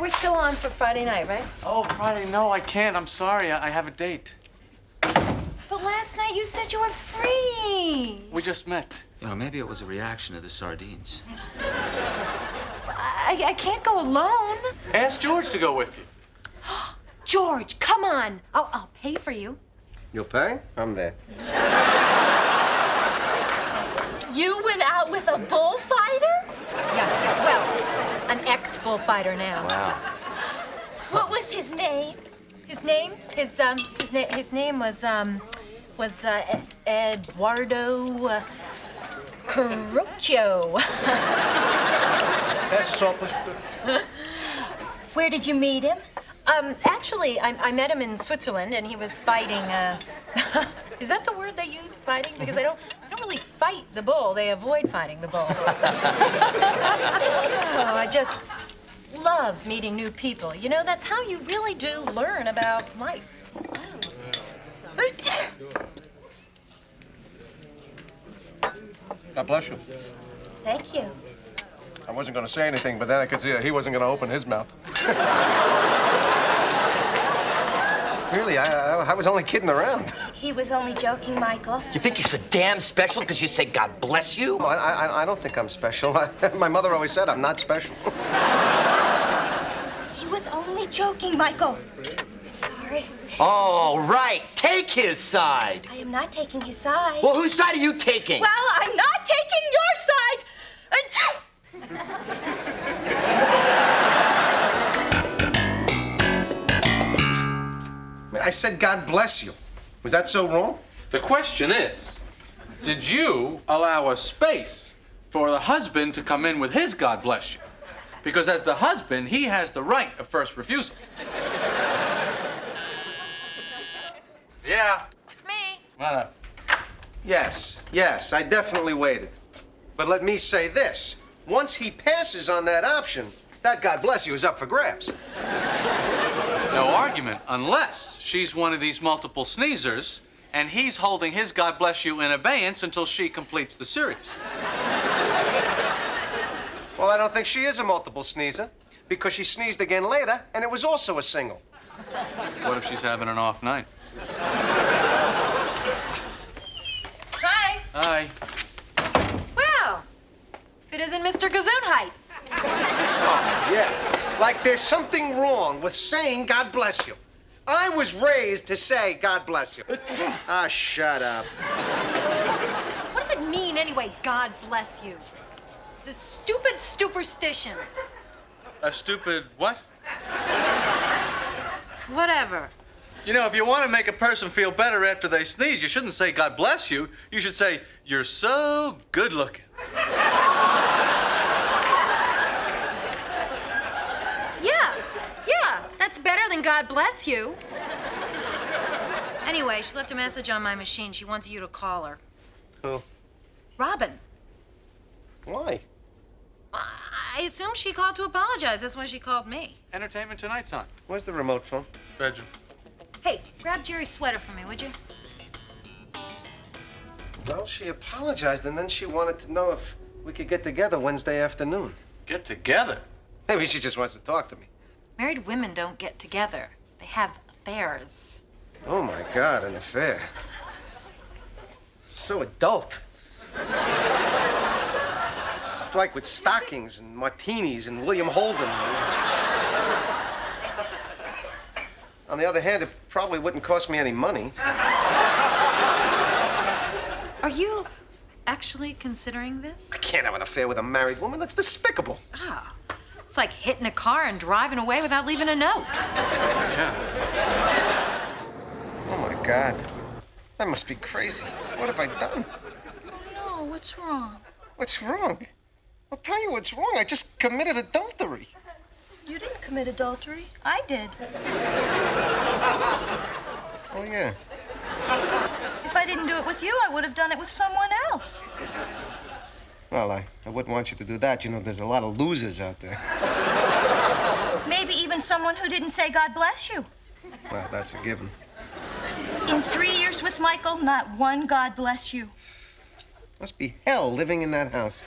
we're still on for Friday night, right? Oh, Friday, no, I can't. I'm sorry. I have a date. But last night you said you were free. We just met. You know, maybe it was a reaction to the sardines. I can't go alone. Ask George to go with you. George, come on. I'll pay for you. You'll pay? I'm there. You went out with a bullfighter? Yeah, well, an ex-bullfighter now. Wow. What was his name? His name was Eduardo Carruccio. Pass the salt, please. Where did you meet him? Actually, I met him in Switzerland, and he was fighting. Is that the word they use, fighting? Because I don't really fight the bull. They avoid fighting the bull. Oh, I just love meeting new people. You know, that's how you really do learn about life. God bless you. Thank you. I wasn't going to say anything, but then I could see that he wasn't going to open his mouth. Really, I was only kidding around. He was only joking, Michael. You think you're so damn special because you say God bless you? I don't think I'm special. My mother always said I'm not special. He was only joking, Michael. I'm sorry. Oh, right. Take his side. I am not taking his side. Well, whose side are you taking? Well, I'm not taking your side. I said God bless you. Was that so wrong? The question is, did you allow a space for the husband to come in with his God bless you? Because as the husband, he has the right of first refusal. Yeah. It's me. What up? Yes, I definitely waited. But let me say this. Once he passes on that option, that God bless you is up for grabs. No argument, unless she's one of these multiple sneezers and he's holding his God bless you in abeyance until she completes the series. Well, I don't think she is a multiple sneezer because she sneezed again later and it was also a single. What if she's having an off night? Hi. Hi. Well, if it isn't Mr. Gesundheit. Yeah. Like there's something wrong with saying God bless you. I was raised to say God bless you. Ah, shut up. What does it mean anyway, God bless you? It's a stupid superstition. A stupid what? Whatever. You know, if you want to make a person feel better after they sneeze, you shouldn't say God bless you. You should say, you're so good looking. Yeah, that's better than God bless you. Anyway, she left a message on my machine. She wants you to call her. Who? Robin. Why? I assume she called to apologize. That's why she called me. Entertainment Tonight's on. Where's the remote phone? Bedroom. Hey, grab Jerry's sweater for me, would you? Well, she apologized and then she wanted to know if we could get together Wednesday afternoon. Get together. Maybe she just wants to talk to me. Married women don't get together. They have affairs. Oh, my God, an affair. It's so adult. It's like with stockings and martinis and William Holden. On the other hand, it probably wouldn't cost me any money. Are you actually considering this? I can't have an affair with a married woman. That's despicable. Ah, it's like hitting a car and driving away without leaving a note. Yeah. Oh, my God. I must be crazy. What have I done? No, what's wrong? What's wrong? I'll tell you what's wrong. I just committed adultery. You didn't commit adultery. I did. Oh, yeah. If I didn't do it with you, I would have done it with someone else. Well, I wouldn't want you to do that. You know, there's a lot of losers out there. Maybe even someone who didn't say God bless you. Well, that's a given. In 3 years with Michael, not one God bless you. Must be hell living in that house.